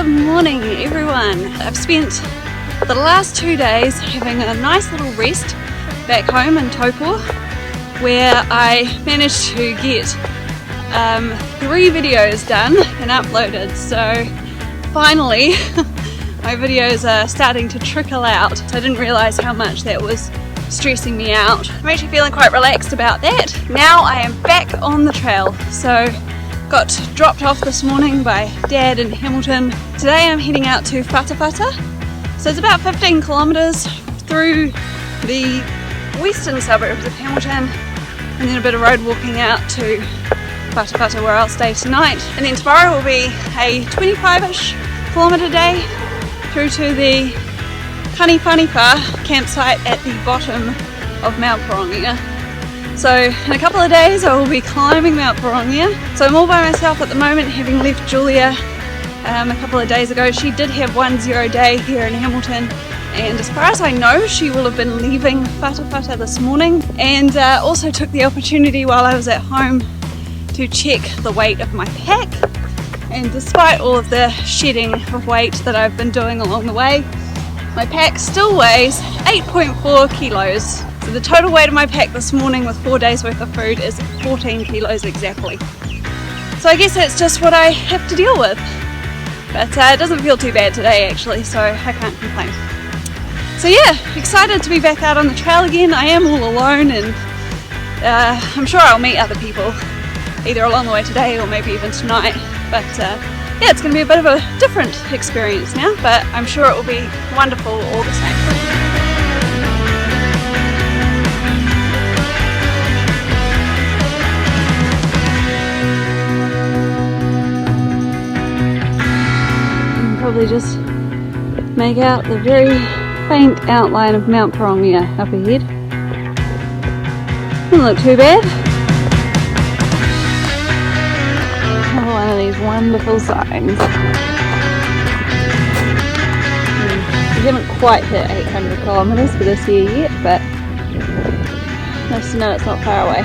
Good morning everyone. I've spent the last 2 days having a nice little rest back home in Taupo, where I managed to get 3 videos done and uploaded. So finally my videos are starting to trickle out. So I didn't realise how much that was stressing me out. I'm actually feeling quite relaxed about that. Now I am back on the trail. So got dropped off this morning by Dad in Hamilton. Today I'm heading out to Whatatawhata. So it's about 15 kilometres through the western suburbs of Hamilton, and then a bit of road walking out to Whatatawhata where I'll stay tonight. And then tomorrow will be a 25-ish kilometre day through to the Kaniwhaniwha campsite at the bottom of Mt Pirongia. So in a couple of days I will be climbing Mt Pirongia. So I'm all by myself at the moment, having left Julia a couple of days ago. She did have 1 0 day here in Hamilton, and as far as I know she will have been leaving Whatatawhata this morning, and also took the opportunity while I was at home to check the weight of my pack. And despite all of the shedding of weight that I've been doing along the way, my pack still weighs 8.4 kilos. So the total weight of my pack this morning with 4 days worth of food is 14 kilos exactly. So I guess that's just what I have to deal with. But it doesn't feel too bad today actually, so I can't complain. So yeah, excited to be back out on the trail again. I am all alone, and I'm sure I'll meet other people either along the way today or maybe even tonight. But yeah, it's going to be a bit of a different experience now, but I'm sure it will be wonderful all the same. Probably just make out the very faint outline of Mt Pirongia up ahead. Doesn't look too bad. Oh, one of these wonderful signs. We haven't quite hit 800 kilometres for this year yet, but nice to know it's not far away.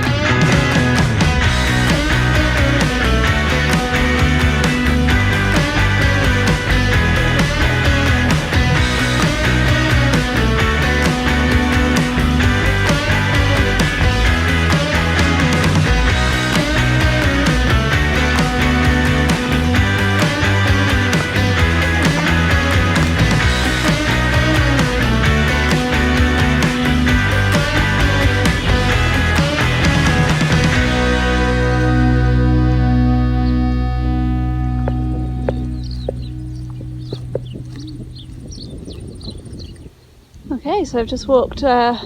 Okay, so I've just walked all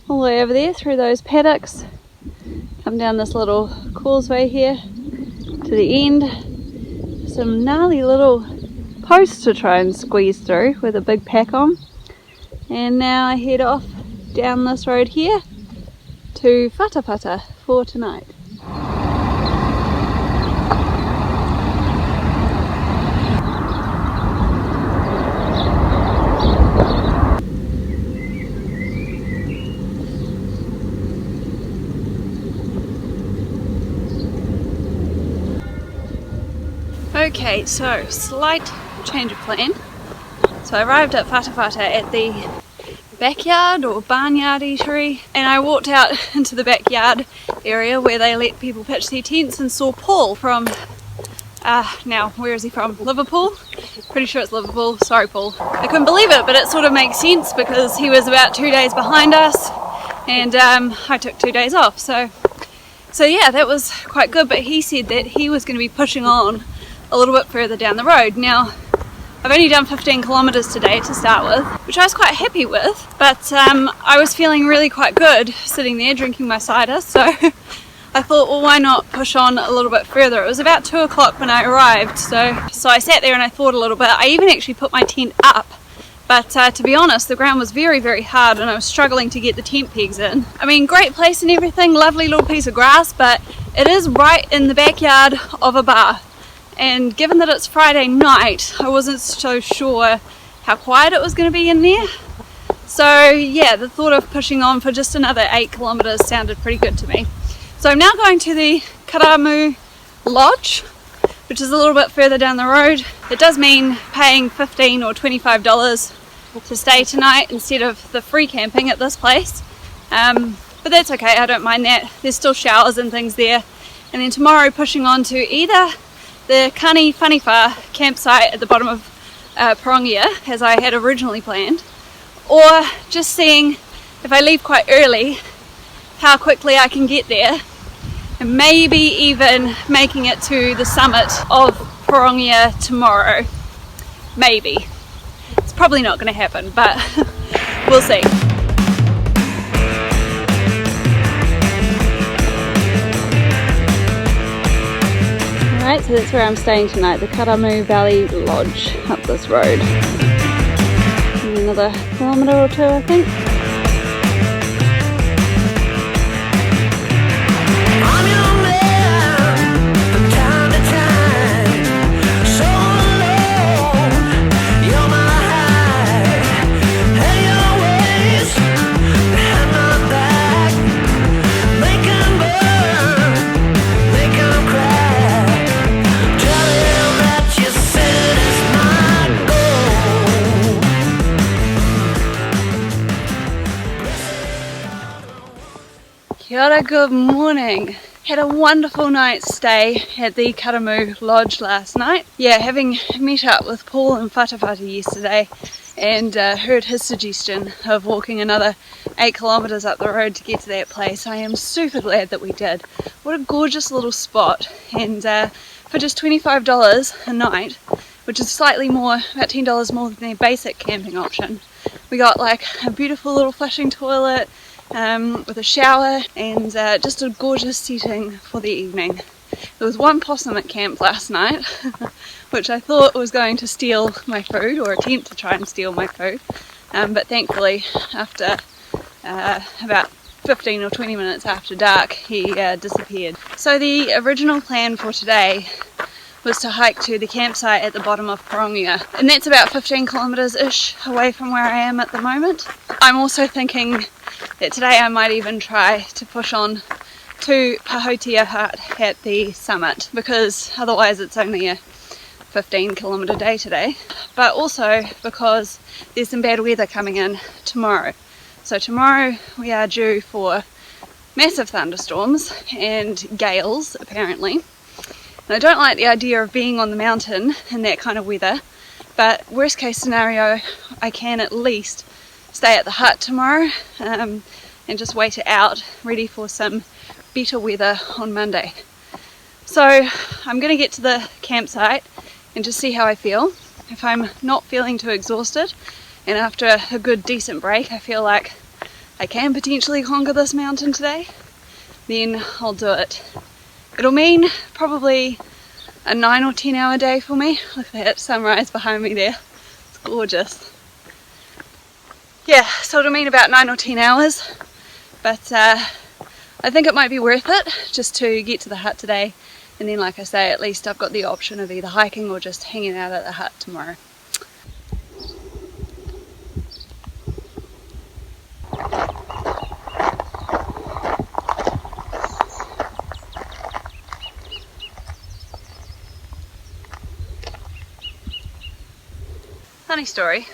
the way over there through those paddocks, come down this little causeway here to the end. Some gnarly little posts to try and squeeze through with a big pack on. And now I head off down this road here to Whatatawhata for tonight. Okay, so slight change of plan. So I arrived at Whatatawhata at the backyard or barnyard eatery, and I walked out into the backyard area where they let people pitch their tents and saw Paul from, now where is he from? Liverpool? Pretty sure it's Liverpool. Sorry Paul. I couldn't believe it, but it sort of makes sense because he was about 2 days behind us, and I took 2 days off. So yeah, that was quite good, but he said that he was going to be pushing on a little bit further down the road. Now I've only done 15 kilometres today to start with, which I was quite happy with, but I was feeling really quite good sitting there drinking my cider, so I thought, well, why not push on a little bit further. It was about 2 o'clock when I arrived, so I sat there and I thought a little bit. I even actually put my tent up, but to be honest, the ground was very, very hard and I was struggling to get the tent pegs in. I mean, great place and everything, lovely little piece of grass, but it is right in the backyard of a bar. And given that it's Friday night, I wasn't so sure how quiet it was going to be in there. So yeah, the thought of pushing on for just another 8 kilometres sounded pretty good to me. So I'm now going to the Karamu Lodge, which is a little bit further down the road. It does mean paying $15 or $25 to stay tonight instead of the free camping at this place. But that's okay, I don't mind that. There's still showers and things there. And then tomorrow pushing on to either the Kani Whaniwha campsite at the bottom of Pirongia, as I had originally planned, or just seeing if I leave quite early how quickly I can get there, and maybe even making it to the summit of Pirongia tomorrow. Maybe. It's probably not going to happen, but we'll see. Alright, so that's where I'm staying tonight, the Karamu Valley Lodge up this road. And another kilometre or two, I think. Kia ora, good morning. Had a wonderful night's stay at the Karamu Lodge last night. Yeah, having met up with Paul and Whatatawhata yesterday and heard his suggestion of walking another 8 kilometres up the road to get to that place, I am super glad that we did. What a gorgeous little spot, and for just $25 a night, which is slightly more, about $10 more than their basic camping option, we got like a beautiful little flushing toilet, with a shower and just a gorgeous setting for the evening. There was one possum at camp last night which I thought was going to steal my food, or attempt to try and steal my food, but thankfully after about 15 or 20 minutes after dark he disappeared. So the original plan for today was to hike to the campsite at the bottom of Pirongia, and that's about 15 kilometres ish away from where I am at the moment. I'm also thinking that today I might even try to push on to Pahautea Hut at the summit, because otherwise it's only a 15 kilometre day today, but also because there's some bad weather coming in tomorrow. So tomorrow we are due for massive thunderstorms and gales apparently. And I don't like the idea of being on the mountain in that kind of weather, but worst case scenario I can at least stay at the hut tomorrow and just wait it out, ready for some better weather on Monday. So I'm going to get to the campsite and just see how I feel. If I'm not feeling too exhausted, and after a good decent break I feel like I can potentially conquer this mountain today, then I'll do it. It'll mean probably a 9 or 10 hour day for me. Look at that sunrise behind me there, it's gorgeous. Yeah, so it'll mean about 9 or 10 hours, but I think it might be worth it just to get to the hut today, and then like I say, at least I've got the option of either hiking or just hanging out at the hut tomorrow. Funny story,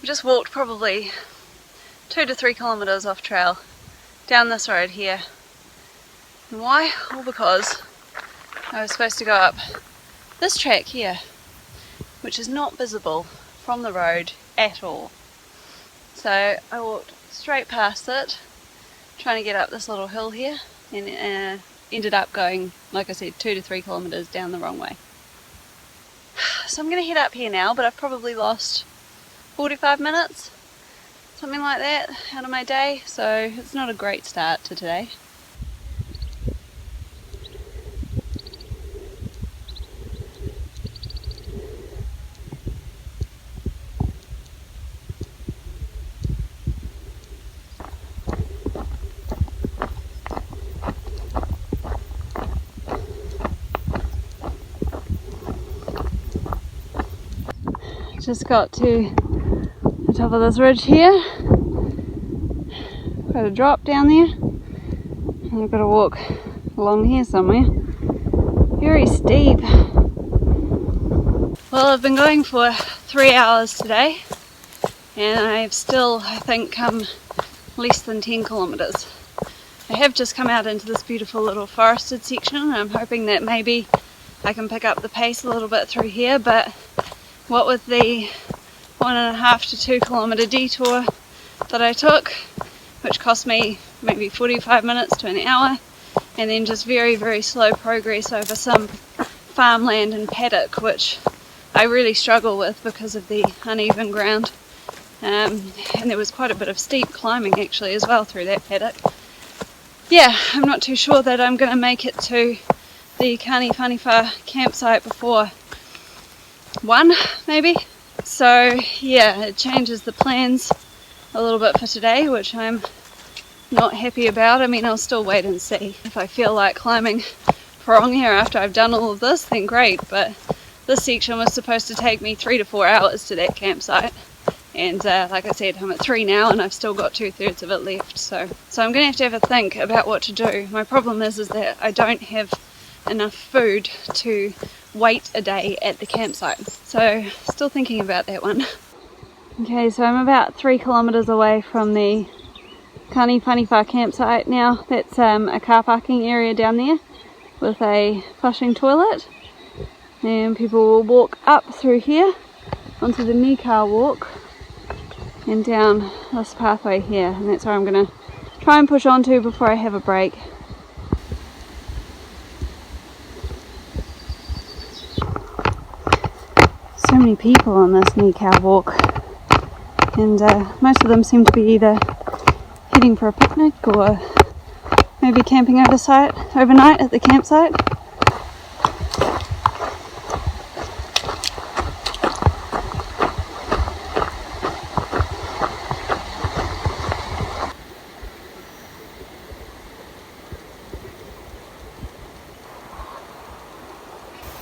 we just walked probably 2 to 3 kilometres off trail down this road here. And why? All because I was supposed to go up this track here, which is not visible from the road at all. So I walked straight past it, trying to get up this little hill here, and ended up going, like I said, 2 to 3 kilometres down the wrong way. So I'm going to head up here now, but I've probably lost 45 minutes, something like that, out of my day, so it's not a great start to today. Just got to the top of this ridge here, got a drop down there, and I've got to walk along here somewhere, very steep. Well, I've been going for 3 hours today and I've still, I think, come less than 10 kilometres. I have just come out into this beautiful little forested section and I'm hoping that maybe I can pick up the pace a little bit through here, but what with the 1.5 to 2 kilometre detour that I took, which cost me maybe 45 minutes to an hour, and then just very, very slow progress over some farmland and paddock, which I really struggle with because of the uneven ground. And there was quite a bit of steep climbing actually as well through that paddock. Yeah, I'm not too sure that I'm going to make it to the Kaniwhaniwha campsite before 1 maybe. So yeah, it changes the plans a little bit for today, which I'm not happy about. I mean, I'll still wait and see. If I feel like climbing Pirongia after I've done all of this, then great, but this section was supposed to take me 3 to 4 hours to that campsite, and like I said, I'm at 3 now and I've still got 2/3 of it left, so I'm going to have a think about what to do. My problem is that I don't have enough food to wait a day at the campsite, so still thinking about that one. Okay, so I'm about 3 kilometres away from the Kaniwhaniwha campsite now. That's a car parking area down there with a flushing toilet, and people will walk up through here onto the Nikau walk and down this pathway here, and that's where I'm going to try and push onto before I have a break. So many people on this Nikau walk, and most of them seem to be either heading for a picnic or maybe camping overnight at the campsite.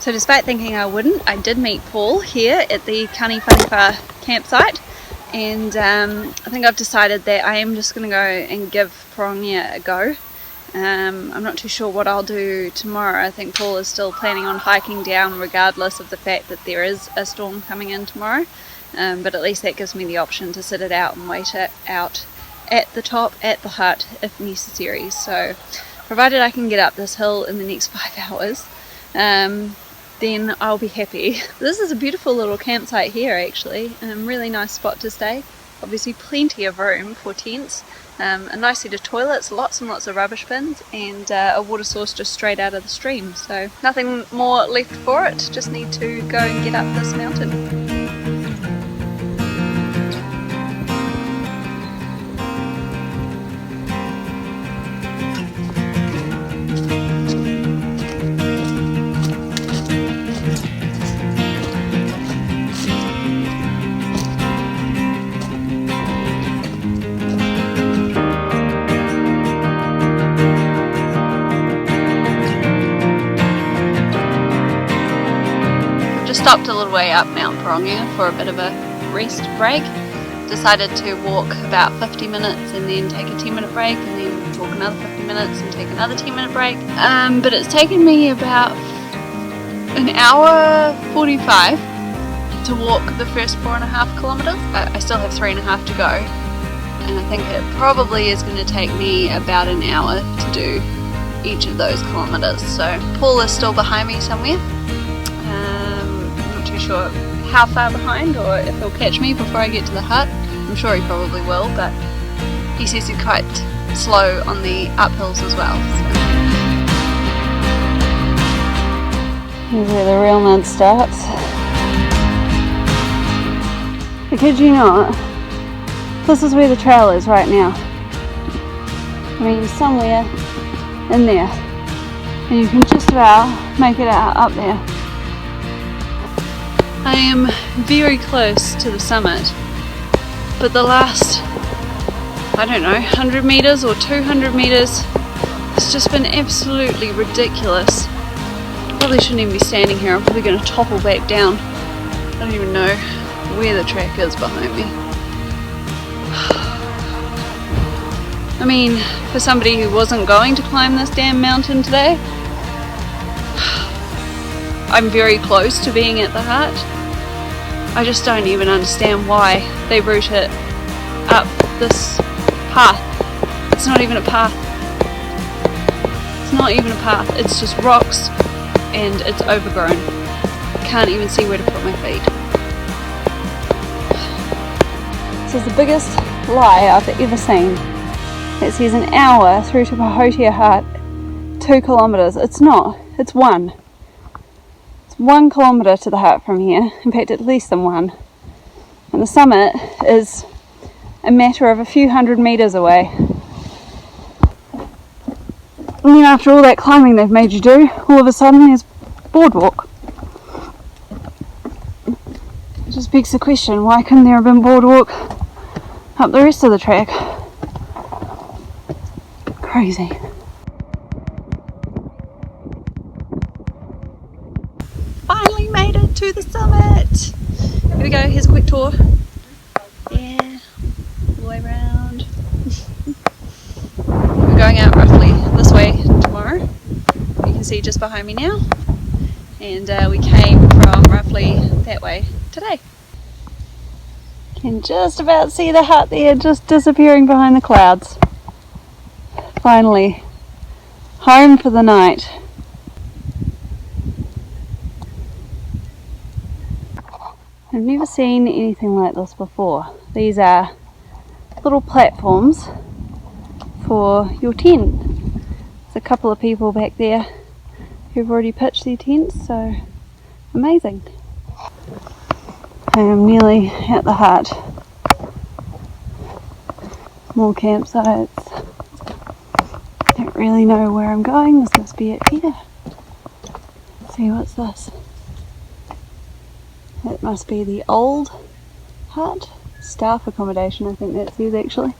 So despite thinking I wouldn't, I did meet Paul here at the Kaniwhaniwha campsite, and I think I've decided that I am just going to go and give Pirongia a go. I'm not too sure what I'll do tomorrow. I think Paul is still planning on hiking down regardless of the fact that there is a storm coming in tomorrow, but at least that gives me the option to sit it out and wait it out at the top at the hut if necessary. So provided I can get up this hill in the next 5 hours, then I'll be happy. This is a beautiful little campsite here actually, really nice spot to stay. Obviously plenty of room for tents, a nice set of toilets, lots and lots of rubbish bins, and a water source just straight out of the stream. So nothing more left for it, just need to go and get up this mountain. Stopped a little way up Mt Pirongia for a bit of a rest break. Decided to walk about 50 minutes and then take a 10-minute break, and then walk another 50 minutes and take another 10-minute break. But it's taken me about an hour 45 to walk the first 4.5 kilometres. I still have 3.5 to go, and I think it probably is going to take me about an hour to do each of those kilometres. So Paul is still behind me somewhere. Sure how far behind or if he'll catch me before I get to the hut. I'm sure he probably will, but he says he's quite slow on the uphills as well. So. Here's where the real mud starts. I kid you not, this is where the trail is right now. I mean, somewhere in there, and you can just about make it out up there. I am very close to the summit, but the last, I don't know, 100 metres or 200 metres has just been absolutely ridiculous. I probably shouldn't even be standing here. I'm probably going to topple back down. I don't even know where the track is behind me. I mean, for somebody who wasn't going to climb this damn mountain today, I'm very close to being at the hut. I just don't even understand why they route it up this path. It's not even a path. It's not even a path. It's just rocks and it's overgrown. Can't even see where to put my feet. This is the biggest lie I've ever seen. It says an hour through to Pahautea Hut, 2 kilometres. It's not. It's 1. It's 1 kilometre to the hut from here. In fact, it's less than 1. And the summit is a matter of a few hundred metres away. And then after all that climbing they've made you do, all of a sudden there's boardwalk. It just begs the question, why couldn't there have been boardwalk up the rest of the track? Crazy. Finally made it to the summit. Here we go, here's a quick tour. Yeah, all the way around. We're going out roughly this way tomorrow. You can see just behind me now. And we came from roughly that way today. You can just about see the hut there just disappearing behind the clouds. Finally, home for the night. I've never seen anything like this before. These are little platforms for your tent. There's a couple of people back there who've already pitched their tents, so amazing. I am nearly at the hut. More campsites. Don't really know where I'm going. This must be it here. Let's see, what's this? It must be the old hut. Staff accommodation, I think that's it actually.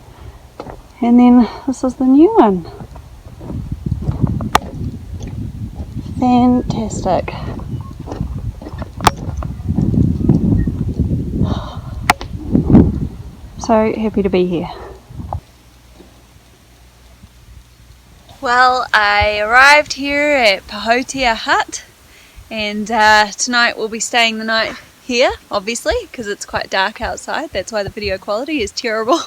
And then this is the new one. Fantastic. So happy to be here. Well, I arrived here at Pahautea Hut, and tonight we'll be staying the night here, obviously, because it's quite dark outside. That's why the video quality is terrible.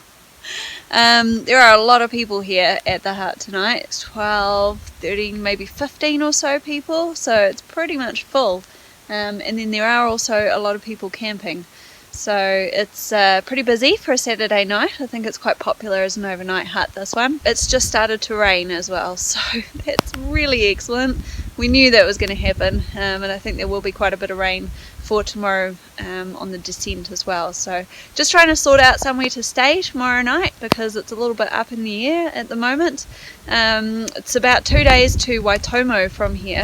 There are a lot of people here at the hut tonight. 12, 13, maybe 15 or so people, so it's pretty much full. And then there are also a lot of people camping. So it's pretty busy for a Saturday night. I think it's quite popular as an overnight hut, this one. It's just started to rain as well, so that's really excellent. We knew that was going to happen, and I think there will be quite a bit of rain for tomorrow on the descent as well. So just trying to sort out somewhere to stay tomorrow night because it's a little bit up in the air at the moment. It's about 2 days to Waitomo from here,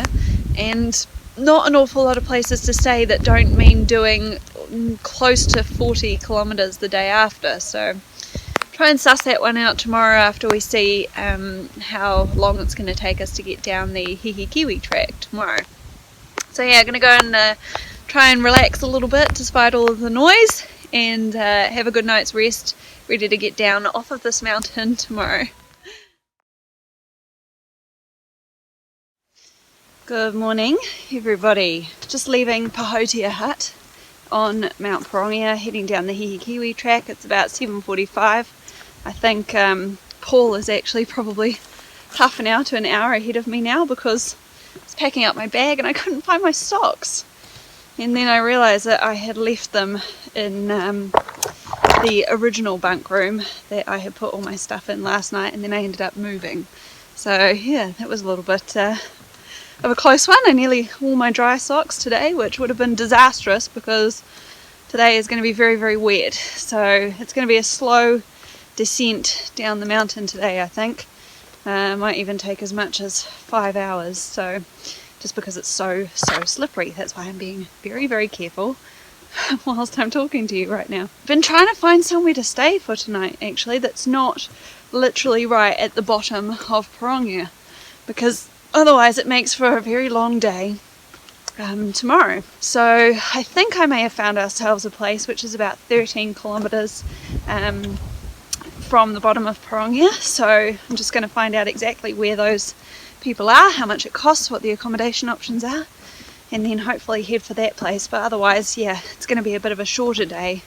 and not an awful lot of places to stay that don't mean doing close to 40 kilometres the day after. So try and suss that one out tomorrow after we see how long it's going to take us to get down the Hihikiwi track tomorrow. So yeah, I'm going to go and try and relax a little bit despite all of the noise, and have a good night's rest, ready to get down off of this mountain tomorrow. Good morning everybody. Just leaving Pahautea Hut on Mt Pirongia, heading down the Hihikiwi track. It's about 7:45. I think Paul is actually probably half an hour to an hour ahead of me now because I was packing up my bag and I couldn't find my socks. And then I realised that I had left them in the original bunk room that I had put all my stuff in last night, and then I ended up moving. So yeah, that was a little bit of a close one. I nearly wore my dry socks today, which would have been disastrous because today is going to be very, very wet. So it's going to be a slow descent down the mountain today, I think. Might even take as much as 5 hours. So just because it's so slippery, that's why I'm being very, very careful whilst I'm talking to you right now. I've been trying to find somewhere to stay for tonight actually that's not literally right at the bottom of Pirongia, because otherwise it makes for a very long day tomorrow. So I think I may have found ourselves a place which is about 13 kilometres from the bottom of Pirongia. So I'm just going to find out exactly where those people are, how much it costs, what the accommodation options are, and then hopefully head for that place. But otherwise, yeah, it's going to be a bit of a shorter day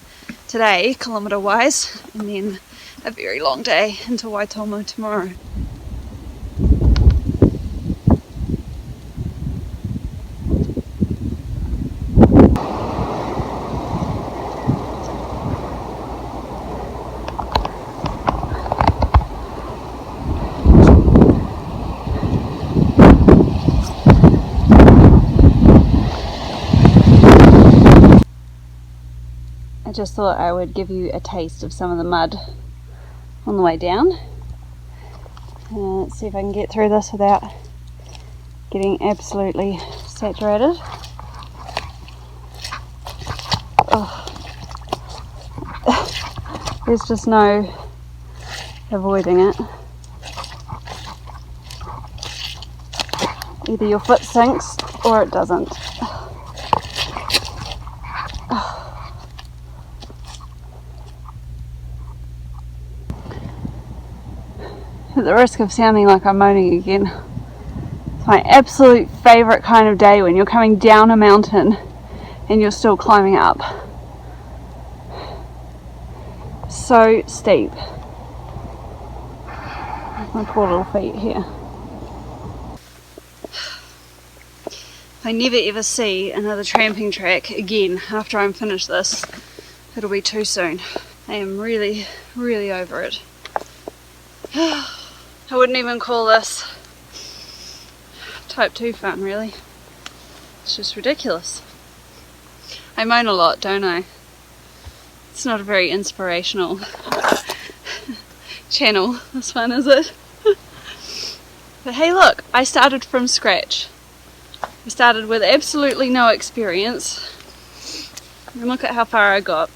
today, kilometre wise, and then a very long day into Waitomo tomorrow. I just thought I would give you a taste of some of the mud on the way down. Let's see if I can get through this without getting absolutely saturated. Oh. There's just no avoiding it. Either your foot sinks or it doesn't. At the risk of sounding like I'm moaning again, it's my absolute favourite kind of day when you're coming down a mountain and you're still climbing up. So steep. My poor little feet here. If I never ever see another tramping track again after I'm finished this, it'll be too soon. I am really, really over it. I wouldn't even call this type 2 fun, really. It's just ridiculous. I moan a lot, don't I? It's not a very inspirational channel, this one, is it? But hey look, I started from scratch. I started with absolutely no experience. And look at how far I got.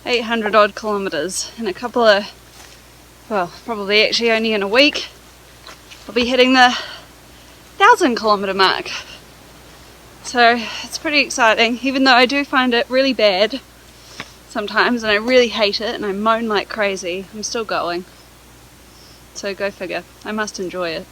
800 odd kilometres in a couple of, well, probably actually only in a week, I'll be hitting the 1,000 kilometre mark. So it's pretty exciting, even though I do find it really bad sometimes and I really hate it and I moan like crazy. I'm still going. So go figure. I must enjoy it.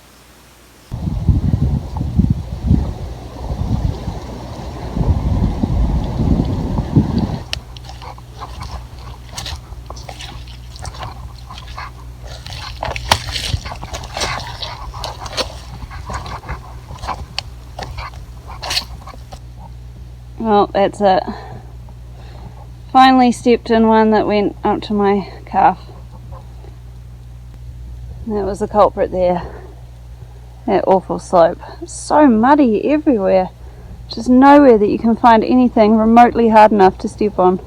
Well, that's it. Finally stepped in one that went up to my calf. That was the culprit there. That awful slope. It's so muddy everywhere. Just nowhere that you can find anything remotely hard enough to step on.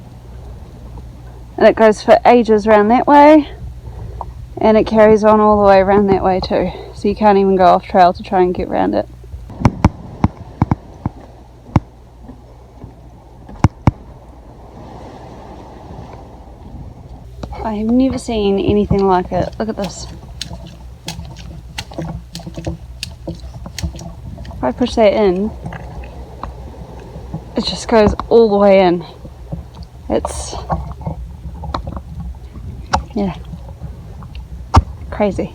And it goes for ages around that way, and it carries on all the way around that way too. So you can't even go off trail to try and get around it. I have never seen anything like it. Look at this. If I push that in, it just goes all the way in. It's, yeah, crazy.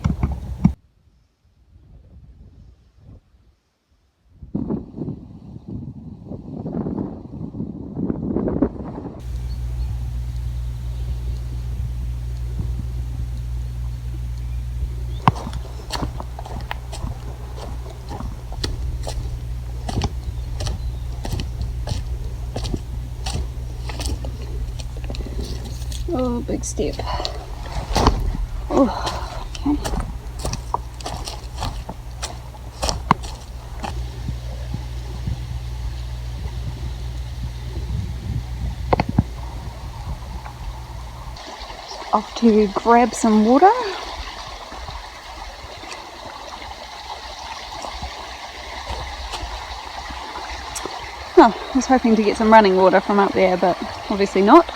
Oh, big step. Oh, okay. Off to grab some water. Oh, I was hoping to get some running water from up there, but obviously not.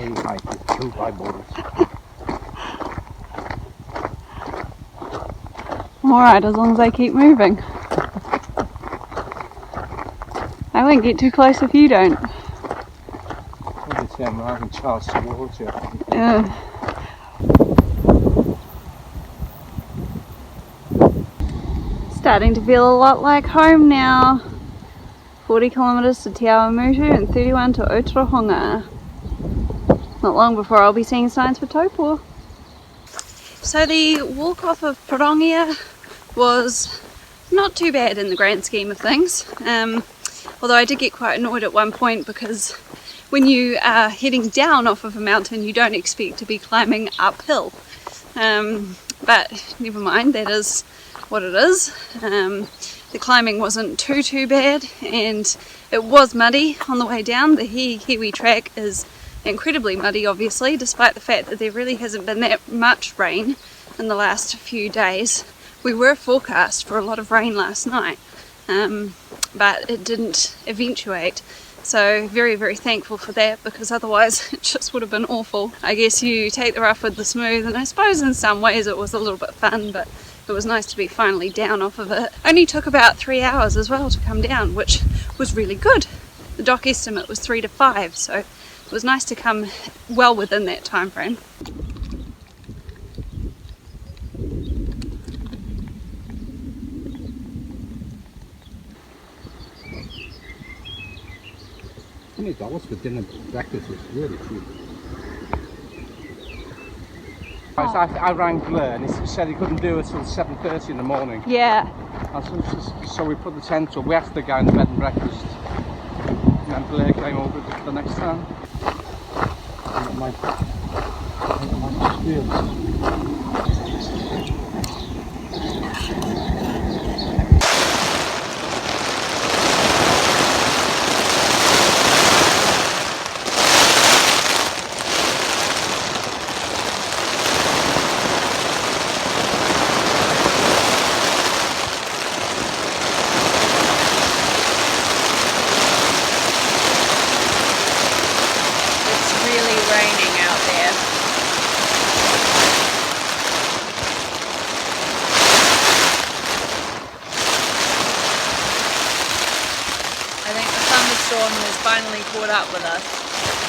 thru-hike is killed by borders. Alright, as long as I keep moving. I won't get too close if you don't. I'll be saying we're having Charles towards you. Starting to feel a lot like home now. 40 kilometres to Te Rauamoa and 31 to Aotearoa. Not long before I'll be seeing signs for Taupo. So the walk off of Pirongia was not too bad in the grand scheme of things. Although I did get quite annoyed at one point because when you are heading down off of a mountain you don't expect to be climbing uphill. But never mind, that is what it is. The climbing wasn't too bad, and it was muddy on the way down. The Hihikiwi track is incredibly muddy, obviously, despite the fact that there really hasn't been that much rain in the last few days. We were forecast for a lot of rain last night, but it didn't eventuate. So very thankful for that, because otherwise it just would have been awful. I guess you take the rough with the smooth, and I suppose in some ways it was a little bit fun, but it was nice to be finally down off of it. Only took about 3 hours as well to come down, which was really good. The dock estimate was 3 to 5, so it was nice to come well within that time frame. $20 for dinner and breakfast is really cheap. I rang Blair and he said he couldn't do it till 7:30 in the morning. Yeah. So we put the tent up. We asked the guy in the bed and breakfast, and then Blair came over the next time. Storm has finally caught up with us.